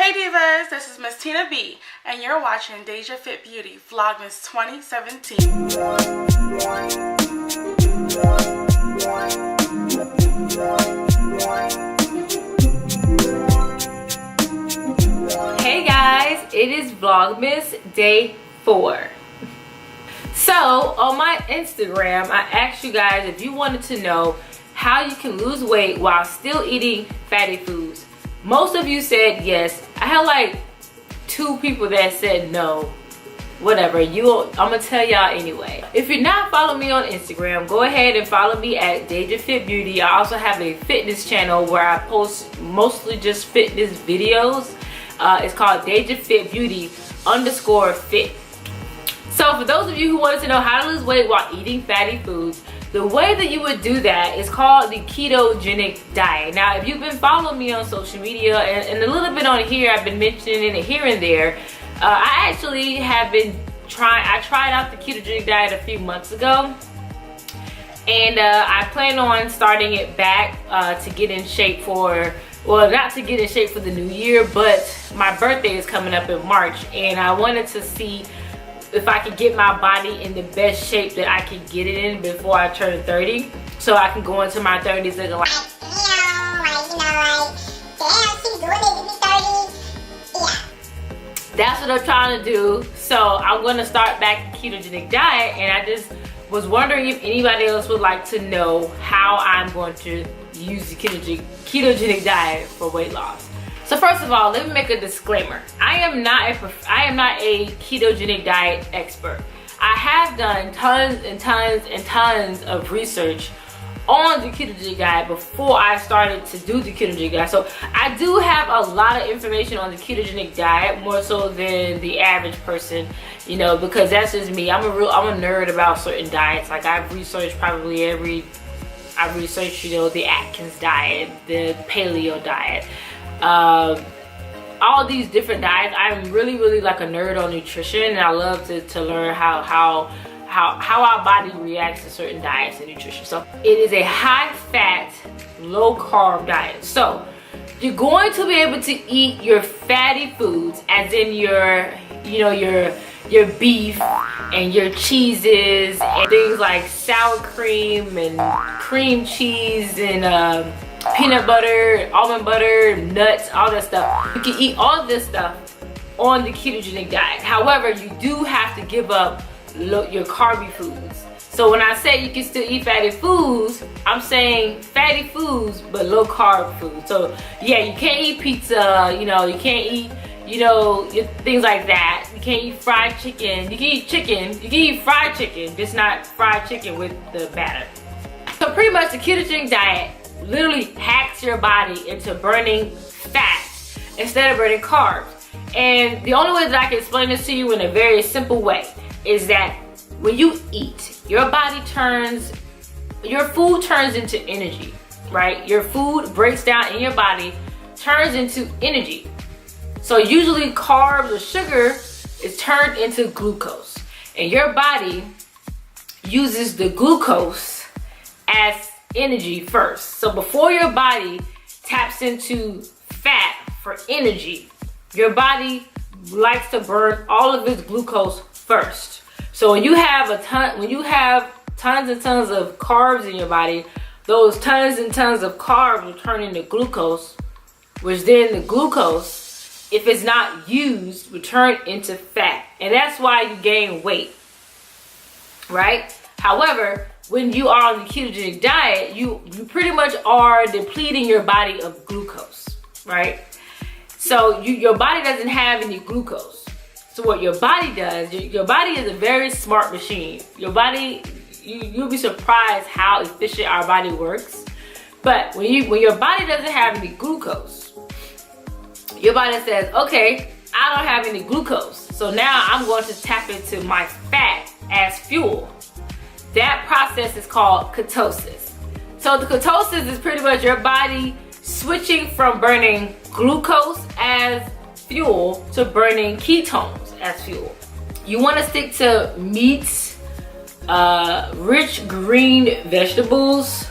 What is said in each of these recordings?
Hey Divas, this is Miss Tina B, and you're watching DejaFitBeauty Vlogmas 2017. Hey guys, it is Vlogmas Day 4. So on my Instagram, I asked you guys if you wanted to know how you can lose weight while still eating fatty foods. Most of you said yes. I had like 2 people that said no. Whatever, I'm gonna tell y'all anyway. If you're not following me on Instagram, go ahead and follow me at DejaFitBeauty. I also have a fitness channel where I post mostly just fitness videos. It's called DejaFitBeauty_fit. So for those of you who wanted to know how to lose weight while eating fatty foods, the way that you would do that is called the ketogenic diet. Now, if you've been following me on social media and a little bit on here, I've been mentioning it here and there. I actually have been I tried out the ketogenic diet a few months ago. And I plan on starting it back to get in shape for, well, not to get in shape for the new year, but my birthday is coming up in March. And I wanted to see if I could get my body in the best shape that I could get it in before I turn 30, so I can go into my 30s and like, damn, she's doing it in the 30s. Yeah. That's what I'm trying to do. So I'm gonna start back the ketogenic diet, and I just was wondering if anybody else would like to know how I'm going to use the ketogenic diet for weight loss. So first of all, let me make a disclaimer. I am not a ketogenic diet expert. I have done tons and tons and tons of research on the ketogenic diet before I started to do the ketogenic diet. So I do have a lot of information on the ketogenic diet, more so than the average person, you know, because that's just me. I'm a nerd about certain diets. Like I've researched you know, the Atkins diet, the paleo diet, all these different diets. I'm really like a nerd on nutrition, and I love to learn how our body reacts to certain diets and nutrition. So it is a high fat, low carb diet. So you're going to be able to eat your fatty foods, as in your beef and your cheeses and things like sour cream and cream cheese and peanut butter, almond butter, nuts, all that stuff. You can eat all of this stuff on the ketogenic diet. However, you do have to give up your carby foods. So when I say you can still eat fatty foods, I'm saying fatty foods but low carb foods. So yeah, you can't eat pizza, you can't eat, things like that. You can't eat fried chicken. You can eat chicken. You can eat fried chicken, just not fried chicken with the batter. So pretty much the ketogenic diet literally hacks your body into burning fat instead of burning carbs. And the only way that I can explain this to you in a very simple way is that when you eat, your food turns into energy, right? Your food breaks down in your body, turns into energy. So usually carbs or sugar is turned into glucose, and your body uses the glucose as energy first. So before your body taps into fat for energy, your body likes to burn all of its glucose first. So when you have tons and tons of carbs in your body, those tons and tons of carbs will turn into glucose, which then the glucose, if it's not used, will turn into fat. And that's why you gain weight, right? However, when you are on the ketogenic diet, you pretty much are depleting your body of glucose, right? So your body doesn't have any glucose. So what your body does, your body is a very smart machine. Your body, you'll be surprised how efficient our body works. But when your body doesn't have any glucose, your body says, okay, I don't have any glucose, so now I'm going to tap into my fat as fuel. That process is called ketosis. So the ketosis is pretty much your body switching from burning glucose as fuel to burning ketones as fuel. You want to stick to meats, rich green vegetables,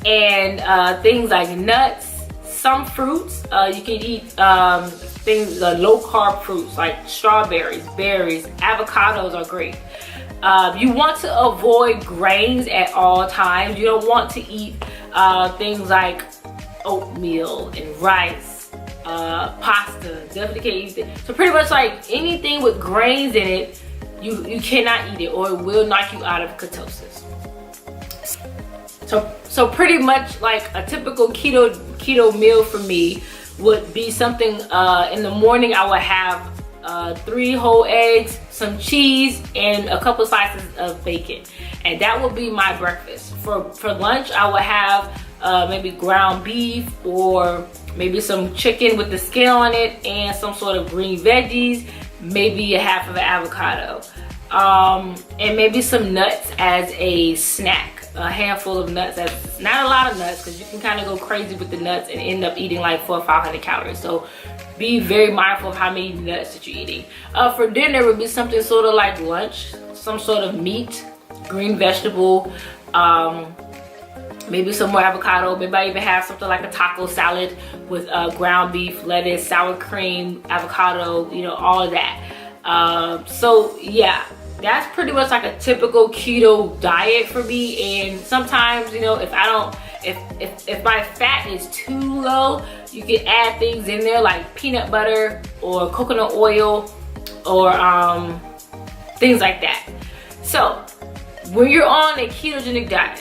and things like nuts, some fruits. You can eat things, low carb fruits like strawberries, berries, avocados are great. You want to avoid grains at all times. You don't want to eat things like oatmeal and rice, pasta. Definitely can't eat it. So pretty much like anything with grains in it, you cannot eat it, or it will knock you out of ketosis. So pretty much like a typical keto meal for me would be something in the morning. I would have 3 whole eggs, some cheese, and a couple slices of bacon, and that would be my breakfast. For lunch, I would have maybe ground beef, or maybe some chicken with the skin on it, and some sort of green veggies, maybe a half of an avocado, and maybe some nuts as a snack. A handful of nuts. That's not a lot of nuts, because you can kind of go crazy with the nuts and end up eating like 400 or 500 calories. So be very mindful of how many nuts that you're eating. For dinner would be something sort of like lunch, some sort of meat, green vegetable, maybe some more avocado. Maybe I even have something like a taco salad with ground beef, lettuce, sour cream, avocado, you know, all of that. So yeah, that's pretty much like a typical keto diet for me. And sometimes, you know, if my fat is too low, you can add things in there like peanut butter or coconut oil, or things like that. So when you're on a ketogenic diet,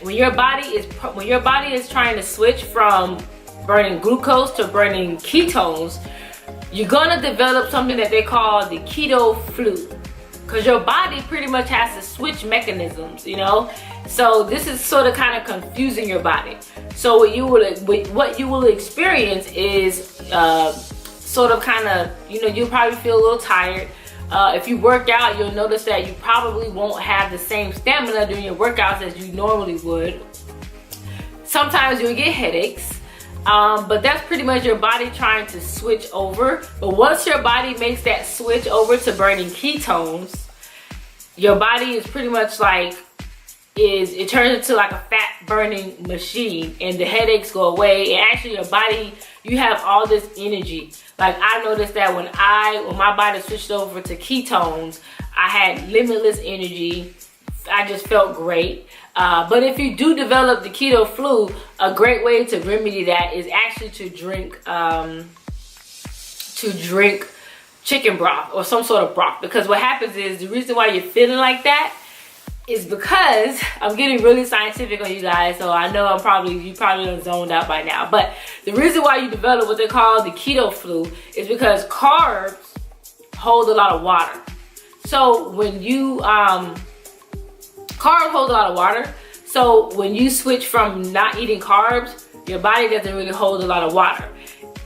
when your body is trying to switch from burning glucose to burning ketones, you're gonna develop something that they call the keto flu. Because your body pretty much has to switch mechanisms, you know? So this is sort of kind of confusing your body. So what you will experience is sort of kind of, you know, you'll probably feel a little tired. If you work out, you'll notice that you probably won't have the same stamina during your workouts as you normally would. Sometimes you'll get headaches. But that's pretty much your body trying to switch over. But once your body makes that switch over to burning ketones, your body is pretty much like, it turns into like a fat burning machine, and the headaches go away. And actually your body, you have all this energy. Like I noticed that when my body switched over to ketones, I had limitless energy. I just felt great. But if you do develop the keto flu, a great way to remedy that is actually to drink chicken broth or some sort of broth. Because what happens is, the reason why you're feeling like that is because, I'm getting really scientific on you guys, so I know you probably zoned out by now. But the reason why you develop what they call the keto flu is because carbs hold a lot of water. So when you carbs hold a lot of water. So when you switch from not eating carbs, your body doesn't really hold a lot of water.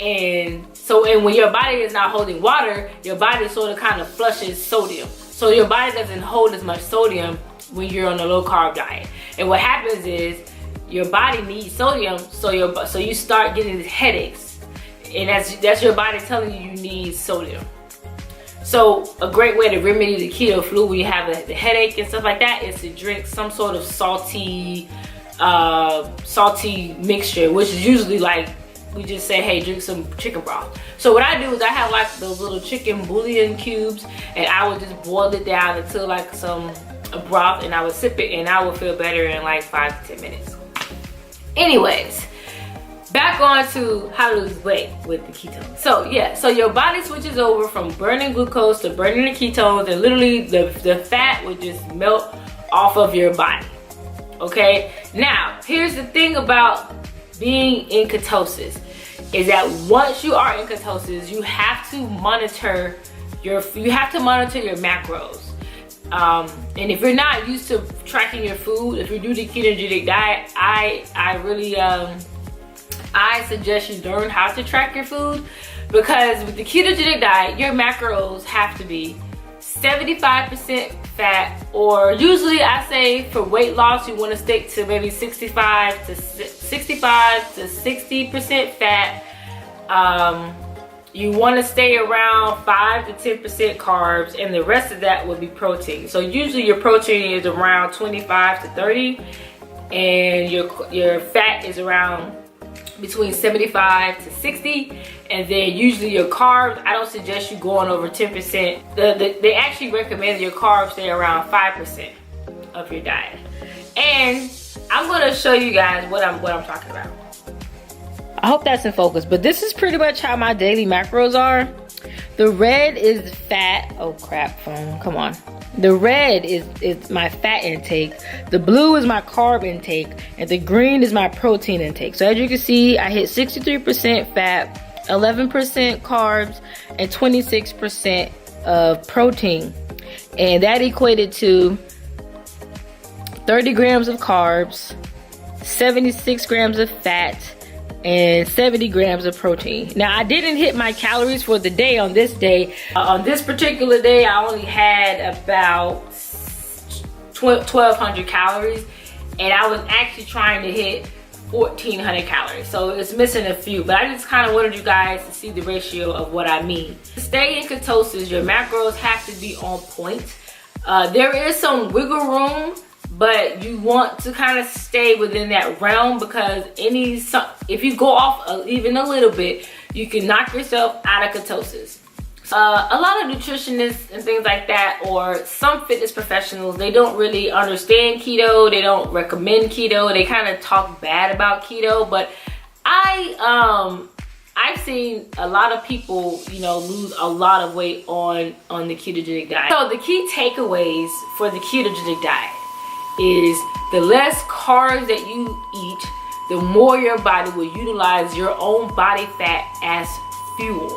And when your body is not holding water, your body sort of kind of flushes sodium. So your body doesn't hold as much sodium when you're on a low carb diet. And what happens is your body needs sodium, so you start getting headaches. And that's your body telling you need sodium. So a great way to remedy the keto flu when you have the headache and stuff like that is to drink some sort of salty mixture, which is usually like, we just say, hey, drink some chicken broth. So what I do is I have like those little chicken bouillon cubes, and I would just boil it down until like a broth, and I would sip it, and I would feel better in like 5 to 10 minutes. Anyways, back on to how to lose weight with the ketones. So yeah, so your body switches over from burning glucose to burning the ketones, and literally the fat would just melt off of your body. Okay, now here's the thing about being in ketosis, is that once you are in ketosis, you have to monitor your macros. And if you're not used to tracking your food, if you do the ketogenic diet, I really I suggest you learn how to track your food, because with the ketogenic diet, your macros have to be 75% fat, or usually I say for weight loss, you want to stick to maybe 65 to 60% fat. You want to stay around 5 to 10% carbs, and the rest of that will be protein. So usually your protein is around 25 to 30, and your fat is around between 75 to 60. And then usually your carbs, I don't suggest you going over 10%. They actually recommend your carbs stay around 5% of your diet. And I'm gonna show you guys what I'm talking about. I hope that's in focus, but this is pretty much how my daily macros are. The red is fat. Oh crap, phone, come on. The red is my fat intake. The blue is my carb intake. And the green is my protein intake. So as you can see, I hit 63% fat, 11% carbs, and 26% of protein. And that equated to 30 grams of carbs, 76 grams of fat, and 70 grams of protein. Now, I didn't hit my calories for the day on this day. On this particular day, I only had about 1,200 calories, and I was actually trying to hit 1,400 calories. So it's missing a few, but I just kind of wanted you guys to see the ratio of what I mean. To stay in ketosis, your macros have to be on point. There is some wiggle room, but you want to kind of stay within that realm, because if you go off even a little bit, you can knock yourself out of ketosis. A lot of nutritionists and things like that, or some fitness professionals, they don't really understand keto. They don't recommend keto. They kind of talk bad about keto, but I've seen a lot of people, lose a lot of weight on the ketogenic diet. So the key takeaways for the ketogenic diet is the less carbs that you eat, the more your body will utilize your own body fat as fuel.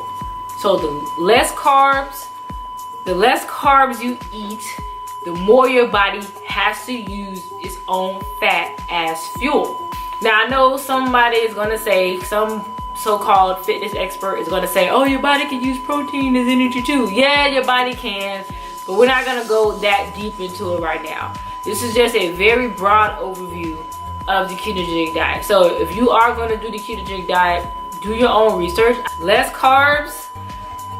So the less carbs you eat, the more your body has to use its own fat as fuel. Now, I know somebody is gonna say, some so-called fitness expert is gonna say, oh, your body can use protein as energy too. Yeah, your body can, but we're not gonna go that deep into it right now. This is just a very broad overview of the ketogenic diet. So if you are going to do the ketogenic diet, do your own research. Less carbs,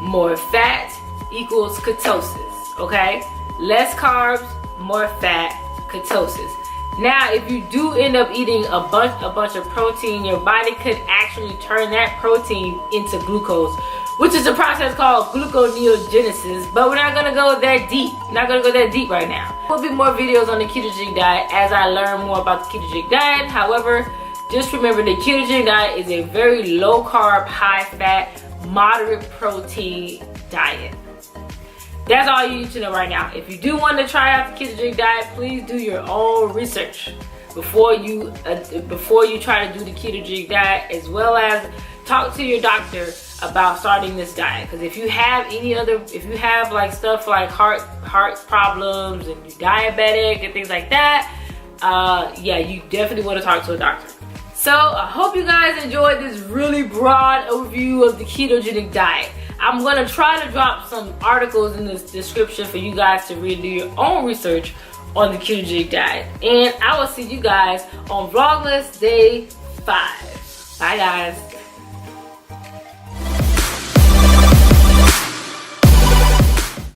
more fat equals ketosis, okay? Less carbs, more fat, ketosis. Now, if you do end up eating a bunch of protein, your body could actually turn that protein into glucose, which is a process called gluconeogenesis, but we're not gonna go that deep. We're not gonna go that deep right now. There'll be more videos on the ketogenic diet as I learn more about the ketogenic diet. However, just remember the ketogenic diet is a very low carb, high fat, moderate protein diet. That's all you need to know right now. If you do want to try out the ketogenic diet, please do your own research before you try to do the ketogenic diet, as well as talk to your doctor about starting this diet. Because if you have like stuff like heart problems and you're diabetic and things like that, yeah, you definitely want to talk to a doctor. So I hope you guys enjoyed this really broad overview of the ketogenic diet. I'm gonna try to drop some articles in the description for you guys to read, do your own research on the ketogenic diet. And I will see you guys on Vlogmas Day 5. Bye guys.